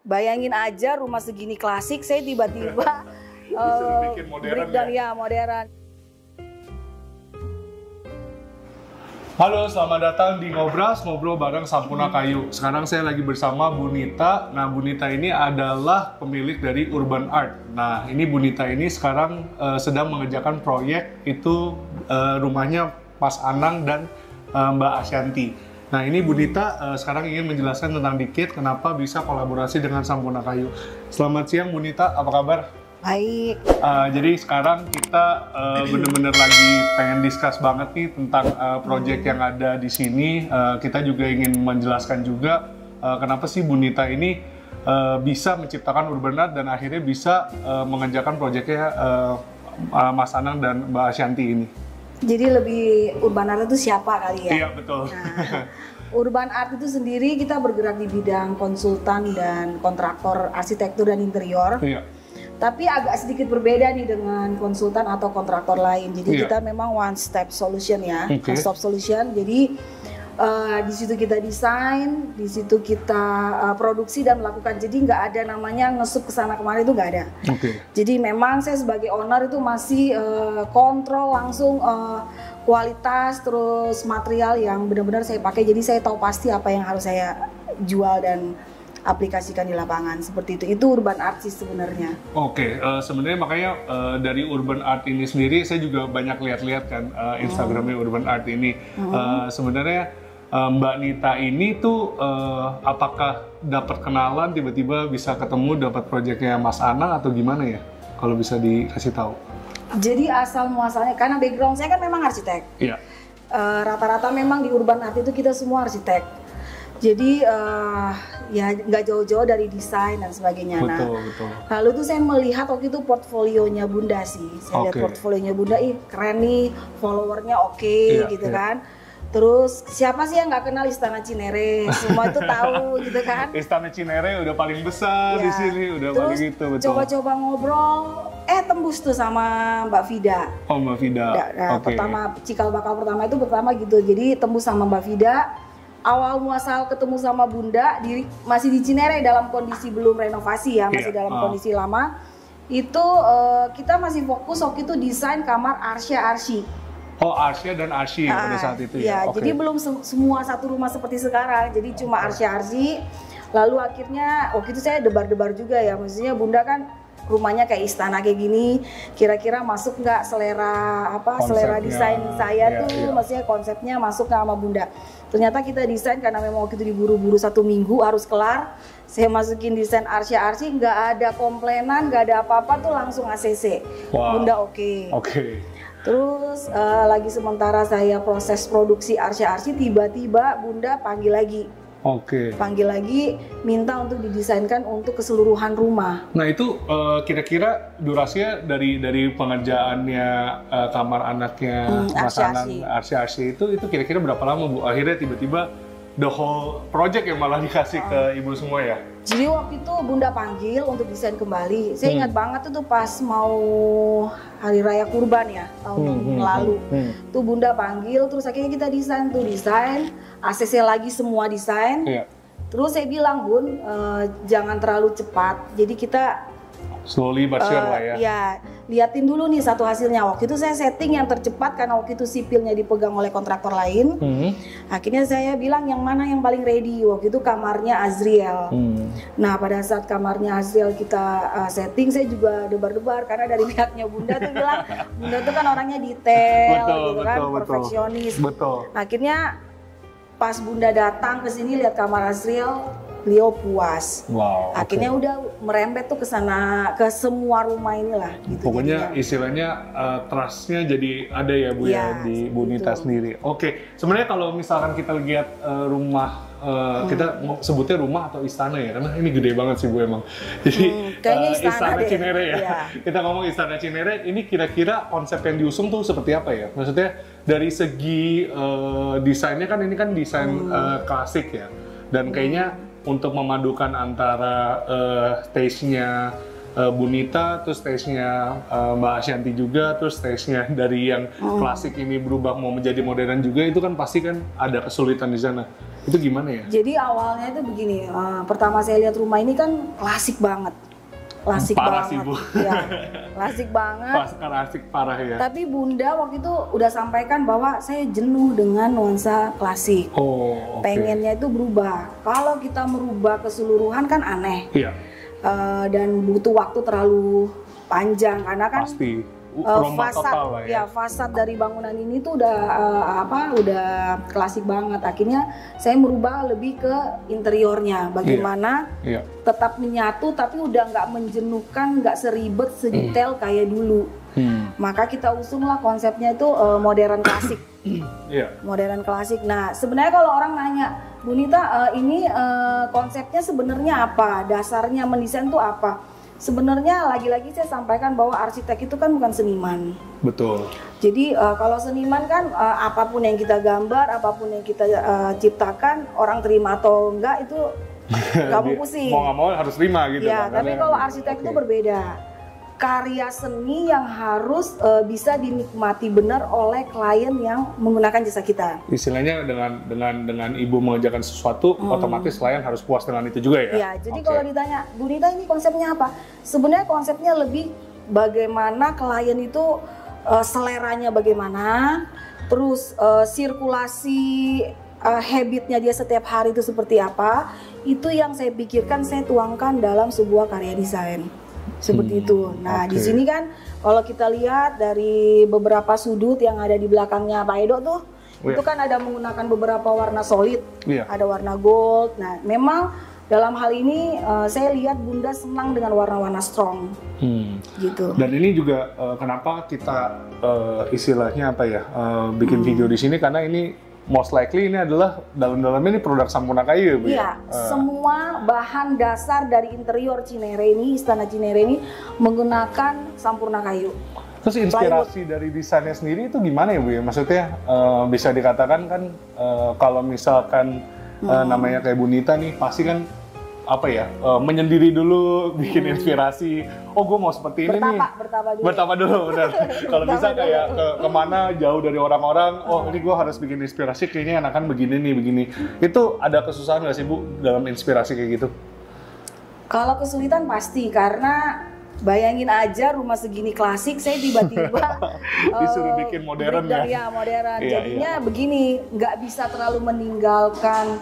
Bayangin aja rumah segini klasik, saya tiba-tiba bikin modern breakdown ya modern. Halo, selamat datang di Ngobras, ngobrol bareng Sampurna Kayu. Sekarang saya lagi bersama Bu Nita. Nah, Bu Nita ini adalah pemilik dari Urban Art. Nah, ini Bu Nita ini sekarang sedang mengerjakan proyek itu rumahnya Mas Anang dan Mbak Asyanti. Nah, ini Bu Nita sekarang ingin menjelaskan tentang dikit kenapa bisa kolaborasi dengan Sampurna Kayu. Selamat siang Bu Nita, apa kabar? Baik. Jadi sekarang kita bener-bener lagi pengen discuss banget nih tentang project yang ada di sini. Kita juga ingin menjelaskan juga kenapa sih Bu Nita ini bisa menciptakan Urban Art dan akhirnya bisa mengerjakan projectnya Mas Anang dan Mbak Asyanti ini. Jadi lebih Urban Art itu siapa kali ya? Iya, betul. Nah, Urban Art itu sendiri kita bergerak di bidang konsultan dan kontraktor arsitektur dan interior. Iya. Tapi agak sedikit berbeda nih dengan konsultan atau kontraktor lain. Jadi kita memang one step solution ya, one stop solution. Jadi di situ kita desain, di situ kita produksi dan melakukan. Jadi nggak ada namanya ngesup ke sana kemari, itu nggak ada. Jadi memang saya sebagai owner itu masih kontrol langsung kualitas terus material yang benar-benar saya pakai. Jadi saya tahu pasti apa yang harus saya jual dan aplikasikan di lapangan, seperti itu Urban Art sih sebenarnya. Sebenarnya makanya dari Urban Art ini sendiri saya juga banyak lihat-lihat kan Instagramnya Urban Art ini. Sebenarnya Mbak Nita ini tuh apakah dapat kenalan tiba-tiba bisa ketemu dapat proyeknya Mas Anang atau gimana ya? Kalau bisa dikasih tahu. Jadi asal muasalnya karena background saya kan memang arsitek. Iya. Rata-rata memang di Urban Art itu kita semua arsitek. Jadi ya nggak jauh-jauh dari desain dan sebagainya. Betul. Lalu tuh saya melihat waktu itu portfolionya Bunda sih. Saya lihat portfolionya Bunda, keren nih, followernya gitu kan. Terus siapa sih yang nggak kenal Istana Cinere? Semua itu tahu gitu kan. Istana Cinere udah paling besar di sini, udah terus paling gitu, betul. Coba-coba ngobrol, tembus tuh sama Mbak Vida. Oh, Mbak Vida. Pertama cikal bakal pertama itu gitu. Jadi tembus sama Mbak Vida. Awal muasal ketemu sama Bunda masih di Cinere dalam kondisi belum renovasi ya, masih dalam kondisi lama. Itu kita masih fokus waktu itu desain kamar Arsya-Arsy. Oh, Arsya dan Arsy pada saat itu ya. Jadi belum semua satu rumah seperti sekarang. Jadi cuma Arsya-Arsy. Lalu akhirnya waktu itu saya debar-debar juga ya. Maksudnya Bunda kan rumahnya kayak istana kayak gini, kira-kira masuk nggak selera selera desain saya tuh, maksudnya konsepnya masuk nggak sama Bunda. Ternyata kita desain karena memang waktu itu diburu-buru 1 minggu harus kelar. Saya masukin desain Arsya-Arsy, nggak ada komplainan, nggak ada apa-apa tuh langsung ACC. Bunda oke. Terus lagi sementara saya proses produksi Arsya-Arsy, tiba-tiba Bunda panggil lagi. Panggil lagi, minta untuk didesainkan untuk keseluruhan rumah. Nah itu kira-kira durasinya dari pengerjaannya kamar anaknya Mas Anang Arsya-Arsy itu kira-kira berapa lama Bu? Akhirnya tiba-tiba the whole project yang malah dikasih ke Ibu semua ya? Jadi waktu itu Bunda panggil untuk desain kembali. Saya ingat banget itu pas mau Hari Raya Kurban ya, tahun lalu. Tuh Bunda panggil, terus akhirnya kita desain, ACC lagi semua desain. Terus saya bilang, Bun, jangan terlalu cepat. Jadi kita slowly but sure lah ya. Ya, liatin dulu nih satu hasilnya. Waktu itu saya setting yang tercepat karena waktu itu sipilnya dipegang oleh kontraktor lain. Akhirnya saya bilang yang mana yang paling ready. Waktu itu kamarnya Azriel. Nah pada saat kamarnya Azriel kita setting, saya juga debar-debar karena dari pihaknya Bunda tuh bilang Bunda tuh kan orangnya detail, perfeksionis. Akhirnya pas Bunda datang ke sini lihat kamar Azriel, beliau puas. Akhirnya udah merembet tuh ke sana, ke semua rumah inilah. Gitu. Pokoknya istilahnya trustnya jadi ada ya Bu ya di Bu Nita sendiri. Sebenarnya kalau misalkan kita lihat rumah, kita sebutnya rumah atau istana ya, karena ini gede banget sih Bu emang. Jadi istana Cinere ya. Kita ngomong Istana Cinere, ini kira-kira konsep yang diusung tuh seperti apa ya? Maksudnya dari segi desainnya kan ini kan desain klasik ya, dan kayaknya untuk memadukan antara stage-nya Bu Nita, terus stage-nya Mbak Asyanti juga, terus stage-nya dari yang klasik ini berubah mau menjadi modern juga, itu kan pasti kan ada kesulitan di sana. Itu gimana ya? Jadi awalnya itu begini, pertama saya lihat rumah ini kan klasik banget. Klasik Parah banget. sih, Bu. Ya, klasik banget. Klasik parah ya. Tapi Bunda waktu itu udah sampaikan bahwa saya jenuh dengan nuansa klasik. Oh, oke. Pengennya itu berubah. Kalau kita merubah keseluruhan kan aneh. Iya. Dan butuh waktu terlalu panjang karena kan Pasti. Fasad dari bangunan ini tuh udah udah klasik banget. Akhirnya saya merubah lebih ke interiornya, bagaimana tetap menyatu tapi udah nggak menjenuhkan, nggak seribet sedetail kayak dulu. Maka kita usunglah konsepnya itu modern klasik. Modern klasik. Nah sebenarnya kalau orang nanya, Bu Nita ini konsepnya sebenarnya apa, dasarnya mendesain tuh apa? Sebenarnya lagi-lagi saya sampaikan bahwa arsitek itu kan bukan seniman. Betul. Jadi kalau seniman kan apapun yang kita gambar, apapun yang kita ciptakan, orang terima atau enggak itu nggak mau pusing. Mau nggak mau harus terima gitu. Ya, tapi kalau arsitek itu berbeda. Karya seni yang harus bisa dinikmati benar oleh klien yang menggunakan jasa kita. Istilahnya dengan ibu mengerjakan sesuatu, otomatis klien harus puas dengan itu juga ya? Ya, jadi kalau ditanya, Bu Nita ini konsepnya apa? Sebenarnya konsepnya lebih bagaimana klien itu seleranya bagaimana, terus sirkulasi habitnya dia setiap hari itu seperti apa, itu yang saya pikirkan, saya tuangkan dalam sebuah karya desain. Seperti itu. Nah, di sini kan kalau kita lihat dari beberapa sudut yang ada di belakangnya Pak Edo tuh, itu kan ada menggunakan beberapa warna solid, ada warna gold. Nah, memang dalam hal ini saya lihat Bunda senang dengan warna-warna strong, gitu. Dan ini juga kenapa kita istilahnya apa ya bikin video di sini, karena ini most likely ini adalah dalam-dalamnya ini produk Sampurna Kayu ya Bu? Iya, semua bahan dasar dari interior Cinere ini, Istana Cinere ini menggunakan Sampurna Kayu. Terus inspirasi dari desainnya sendiri itu gimana ya Bu ya? Maksudnya bisa dikatakan kan kalau misalkan namanya kayak Bu Nita nih, pasti kan apa ya, menyendiri dulu, bikin inspirasi. Oh, gue mau seperti ini nih. Bertapa dulu, benar. Kalau bisa kayak kemana jauh dari orang-orang, oh ini gue harus bikin inspirasi, kayaknya enakan begini nih, begini. Itu ada kesusahan nggak sih Bu dalam inspirasi kayak gitu? Kalau kesulitan pasti, karena bayangin aja rumah segini klasik, saya tiba-tiba disuruh bikin modern ya? Ya, modern. Jadinya begini, nggak bisa terlalu meninggalkan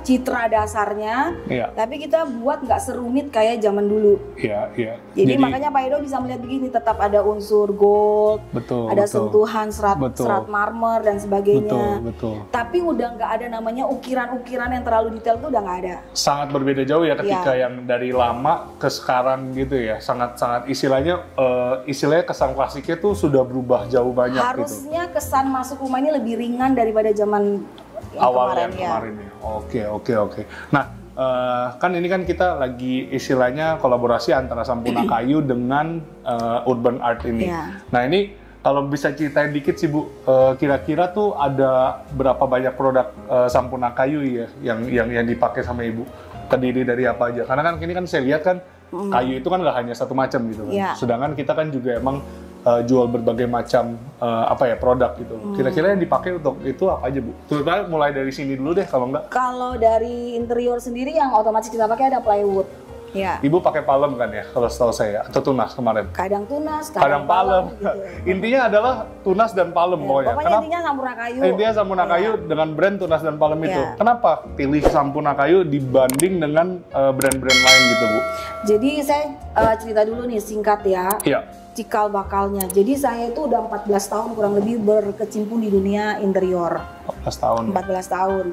citra dasarnya, tapi kita buat nggak serumit kayak zaman dulu. Jadi makanya Pak Edo bisa melihat begini, tetap ada unsur gold, ada sentuhan serat marmer dan sebagainya. Tapi udah nggak ada namanya ukiran-ukiran yang terlalu detail, itu udah nggak ada. Sangat berbeda jauh ya ketika yang dari lama ke sekarang gitu ya. Sangat istilahnya kesan klasiknya tuh sudah berubah jauh banyak. Harusnya kesan masuk rumah ini lebih ringan daripada zaman awal yang kemarin ya. Oke. Nah, kan ini kan kita lagi istilahnya kolaborasi antara Sampurna Kayu dengan Urban Art ini. Nah, ini kalau bisa ceritain dikit sih Bu, kira-kira tuh ada berapa banyak produk Sampurna Kayu ya yang dipakai sama Ibu? Terdiri dari apa aja? Karena kan ini kan saya lihat kan kayu itu kan nggak hanya satu macam gitu kan. Sedangkan kita kan juga emang jual berbagai macam produk gitu. Kira-kira yang dipakai untuk itu apa aja Bu? Terutama mulai dari sini dulu deh kalau enggak. Kalau dari interior sendiri yang otomatis kita pakai ada plywood. Ya. Ibu pakai palem kan ya, kalau setahu saya, atau tunas kemarin? Kadang tunas, kadang palem. Gitu. Intinya adalah tunas dan palem pokoknya. Pokoknya intinya Sampurna Kayu. Intinya Sampurna Kayu dengan brand tunas dan palem itu. Kenapa pilih Sampurna Kayu dibanding dengan brand-brand lain gitu Bu? Jadi saya cerita dulu nih singkat ya. Cikal bakalnya. Jadi saya itu udah 14 tahun kurang lebih berkecimpung di dunia interior. 14 tahun. 14 tahun.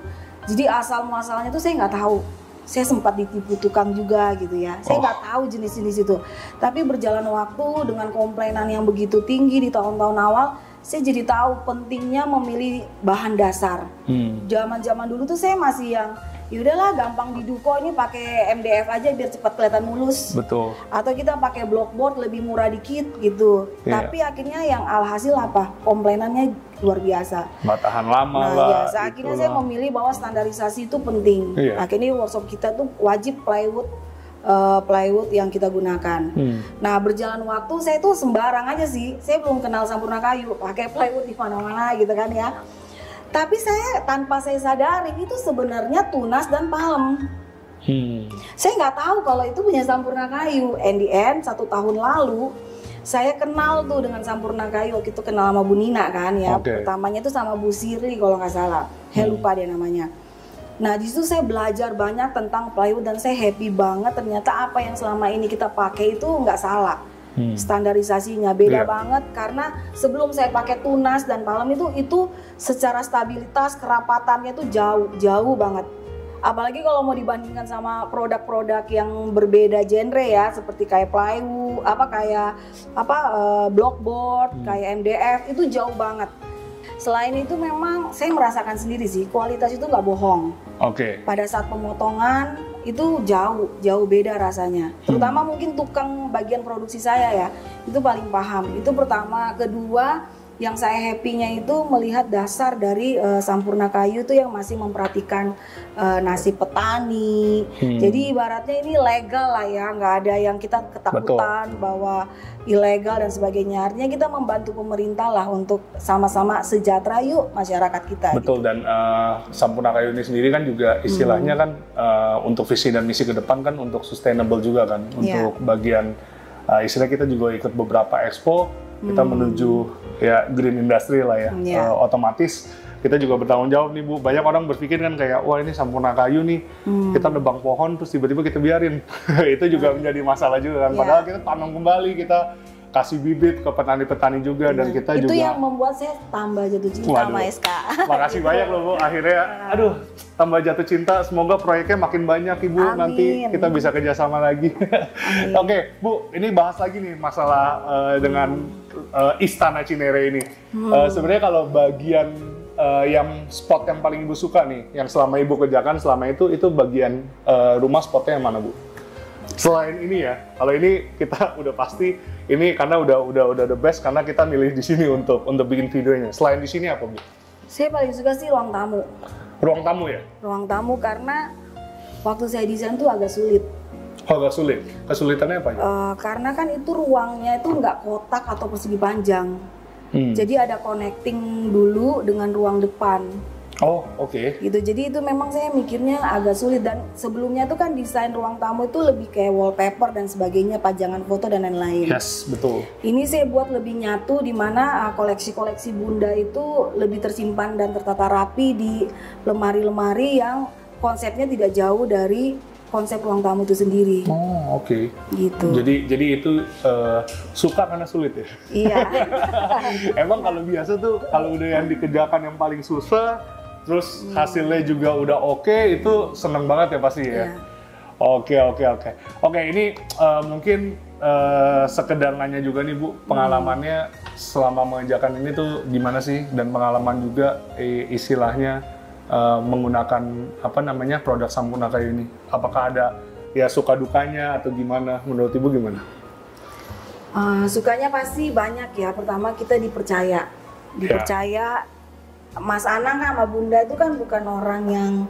Jadi asal muasalnya tuh saya nggak tahu. Saya sempat ditipu tukang juga gitu ya. Saya nggak tahu jenis-jenis itu. Tapi berjalan waktu dengan komplainan yang begitu tinggi di tahun-tahun awal, saya jadi tahu pentingnya memilih bahan dasar. Zaman-zaman dulu tuh saya masih yang yaudahlah gampang diduko, ini pakai MDF aja biar cepat kelihatan mulus. Betul. Atau kita pakai blockboard lebih murah dikit gitu. Tapi akhirnya yang alhasil apa? Komplainannya luar biasa. Nggak tahan lama lah. Akhirnya saya memilih bahwa standarisasi itu penting. Akhirnya workshop kita tuh wajib plywood yang kita gunakan. Nah berjalan waktu saya tuh sembarang aja sih. Saya belum kenal Sampurna Kayu, pakai plywood di mana-mana gitu kan ya. Tapi tanpa saya sadari itu sebenarnya tunas dan palem. Saya nggak tahu kalau itu punya Sampurna Kayu. And the end 1 tahun lalu saya kenal tuh dengan Sampurna Kayu. Waktu itu kenal sama Bu Nina kan ya. Pertamanya itu sama Bu Siri kalau nggak salah. Lupa dia namanya. Nah di situ saya belajar banyak tentang plywood dan saya happy banget. Ternyata apa yang selama ini kita pakai itu nggak salah. Standarisasinya beda banget karena sebelum saya pakai tunas dan palem itu secara stabilitas kerapatannya itu jauh banget. Apalagi kalau mau dibandingkan sama produk-produk yang berbeda genre ya, seperti kayak plywood, blockboard, kayak MDF, itu jauh banget. Selain itu memang saya merasakan sendiri sih, kualitas itu nggak bohong. Pada saat pemotongan itu jauh beda rasanya. Terutama mungkin tukang bagian produksi saya ya, itu paling paham. Itu pertama. Kedua, yang saya happy-nya itu melihat dasar dari Sampurna Kayu itu yang masih memperhatikan nasib petani. Jadi ibaratnya ini legal lah ya, nggak ada yang kita ketakutan bahwa ilegal dan sebagainya. Artinya kita membantu pemerintah lah untuk sama-sama sejahtera yuk masyarakat kita. Betul, gitu. Dan Sampurna Kayu ini sendiri kan juga istilahnya kan untuk visi dan misi ke depan kan untuk sustainable juga kan. Untuk bagian istilah kita juga ikut beberapa expo. Kita menuju ya green industry lah ya, otomatis kita juga bertanggung jawab nih Bu. Banyak orang berpikir kan kayak wah ini Sampurna Kayu nih, kita nebang pohon terus tiba-tiba kita biarin. Itu juga menjadi masalah juga kan, padahal kita tanam kembali, kita kasih bibit ke petani-petani juga dan kita itu juga. Itu yang membuat saya tambah jatuh cinta sama SK. Makasih banyak loh Bu, akhirnya tambah jatuh cinta. Semoga proyeknya makin banyak Ibu. Amin. Nanti kita bisa kerjasama lagi. Oke Bu, ini bahas lagi nih masalah dengan Istana Cinere ini. Sebenarnya kalau bagian yang spot yang paling Ibu suka nih, yang selama Ibu kerjakan selama itu bagian rumah spotnya yang mana Bu? Selain ini ya, kalau ini kita udah pasti ini karena udah the best karena kita milih di sini untuk bikin videonya. Selain di sini apa Bu? Saya paling suka sih ruang tamu. Ruang tamu ya? Ruang tamu karena waktu saya desain tuh agak sulit. Agak sulit? Kesulitannya apa ya? Karena kan itu ruangnya itu nggak kotak atau persegi panjang. Jadi ada connecting dulu dengan ruang depan. Oh, oke. Gitu. Jadi itu memang saya mikirnya agak sulit dan sebelumnya tuh kan desain ruang tamu itu lebih kayak wallpaper dan sebagainya, pajangan foto dan lain-lain. Yes, betul. Ini saya buat lebih nyatu di mana koleksi-koleksi Bunda itu lebih tersimpan dan tertata rapi di lemari-lemari yang konsepnya tidak jauh dari konsep ruang tamu itu sendiri. Oh, oke. Gitu. Jadi itu suka karena sulit ya? Iya. Emang kalau biasa tuh kalau udah yang dikerjakan yang paling susah, terus hasilnya juga udah oke, itu seneng banget ya pasti ya? Iya. Oke, ini mungkin sekedar nanya juga nih Bu, pengalamannya selama mengerjakan ini tuh gimana sih? Dan pengalaman juga istilahnya menggunakan produk Sampurna Kayu ini. Apakah ada ya suka dukanya atau gimana? Menurut Ibu gimana? Sukanya pasti banyak ya. Pertama kita dipercaya. Mas Anang sama Bunda itu kan bukan orang yang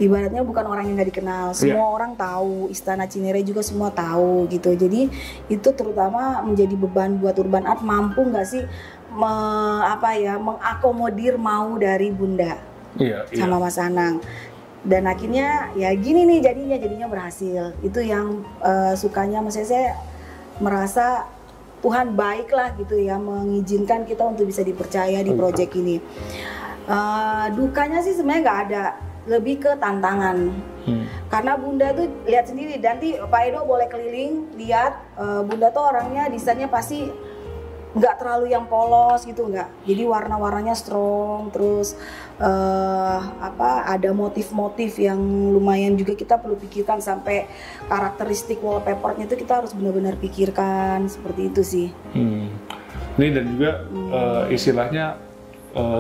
ibaratnya bukan orang yang nggak dikenal. Semua orang tahu, Istana Cinere juga semua tahu gitu. Jadi itu terutama menjadi beban buat Urban Art, mampu nggak sih mengakomodir mau dari Bunda sama Mas Anang. Dan akhirnya ya gini nih jadinya berhasil. Itu yang sukanya, maksudnya saya merasa Tuhan baik lah gitu ya, mengizinkan kita untuk bisa dipercaya di proyek ini. Dukanya sih sebenarnya nggak ada, lebih ke tantangan. Karena Bunda tuh lihat sendiri, nanti Pak Edo boleh keliling lihat, Bunda tuh orangnya desainnya pasti nggak terlalu yang polos gitu, nggak. Jadi warna-warnanya strong, terus ada motif-motif yang lumayan juga kita perlu pikirkan, sampai karakteristik wallpapernya itu kita harus benar-benar pikirkan, seperti itu sih. Ini dan juga istilahnya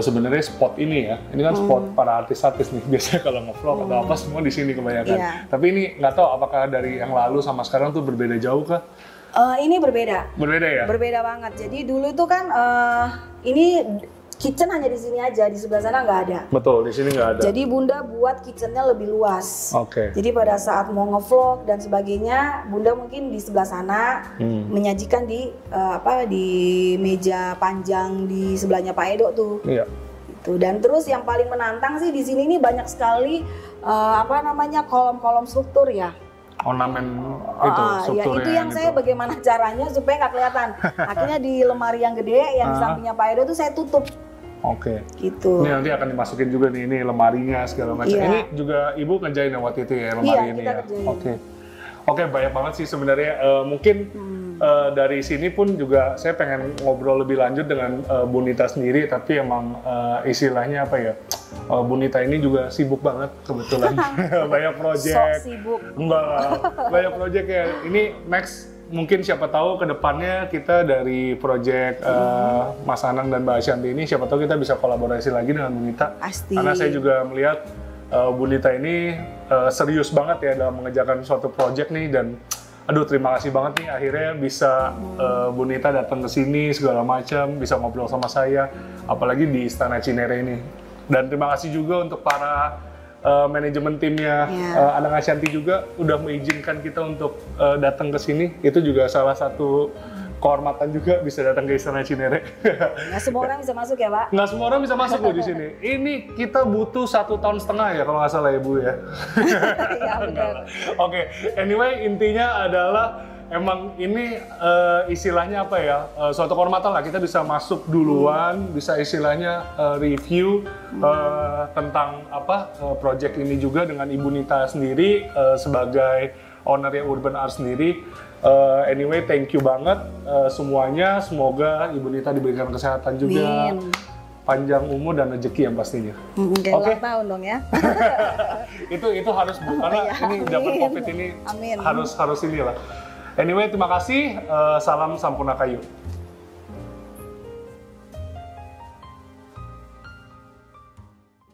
sebenarnya spot ini ya, ini kan spot para artis-artis nih, biasanya kalau nge-vlog atau apa semua di sini kebanyakan. Tapi ini nggak tahu apakah dari yang lalu sama sekarang tuh berbeda jauh kah? Ini berbeda. Berbeda ya? Berbeda banget. Jadi dulu itu kan ini kitchen hanya di sini aja, di sebelah sana nggak ada. Betul, di sini nggak ada. Jadi Bunda buat kitchennya lebih luas. Jadi pada saat mau nge-vlog dan sebagainya, Bunda mungkin di sebelah sana menyajikan di meja panjang di sebelahnya Pak Edo tuh. Gitu. gitu. Dan terus yang paling menantang sih di sini nih banyak sekali apa namanya kolom-kolom struktur ya. Ornamen itu Ya strukturnya itu yang saya bagaimana caranya supaya nggak kelihatan. Akhirnya di lemari yang gede yang di sampingnya Pak Edo tuh saya tutup. Oke. Gitu. Ini nanti akan dimasukin juga nih, ini lemarinya segala macam. Iya. Ini juga Ibu ngerjain ya waktu itu ya lemari Iya, ini kita ya. kerjain. Oke, banyak banget sih sebenarnya. Mungkin dari sini pun juga saya pengen ngobrol lebih lanjut dengan Bu Nita sendiri, tapi emang istilahnya apa ya? Bu Nita ini juga sibuk banget kebetulan. Banyak proyek. Sok sibuk. Enggak lah, banyak proyek ya. Ini next mungkin siapa tahu ke depannya kita dari proyek Mas Anang dan Mbak Ashanti ini siapa tahu kita bisa kolaborasi lagi dengan Bu Nita. Pasti. Karena saya juga melihat Bu Nita ini serius banget ya dalam mengerjakan suatu proyek nih, dan aduh terima kasih banget nih akhirnya bisa Bu Nita datang ke sini segala macam, bisa ngobrol sama saya apalagi di Istana Cinere ini. Dan terima kasih juga untuk para manajemen timnya Anang Ashanti juga udah mengizinkan kita untuk datang ke sini. Itu juga salah satu kehormatan juga bisa datang ke Istana Cinere. Nggak semua orang bisa masuk ya Pak? Nggak semua orang bisa masuk loh di sini. Ini kita butuh 1,5 tahun ya kalau nggak salah ya Bu ya. Iya benar. Oke, anyway intinya adalah emang ini istilahnya apa ya, suatu kehormatan lah kita bisa masuk duluan, bisa istilahnya review tentang apa project ini juga dengan Ibu Nita sendiri sebagai ownernya Urban Art sendiri. Anyway, thank you banget semuanya. Semoga Ibu Nita diberikan kesehatan juga, panjang umur dan rezeki yang pastinya. Kayak ulang tahun dong ya. itu harus Bu, karena ini zaman COVID ini harus inilah. Anyway, terima kasih. Salam Sampurna Kayu.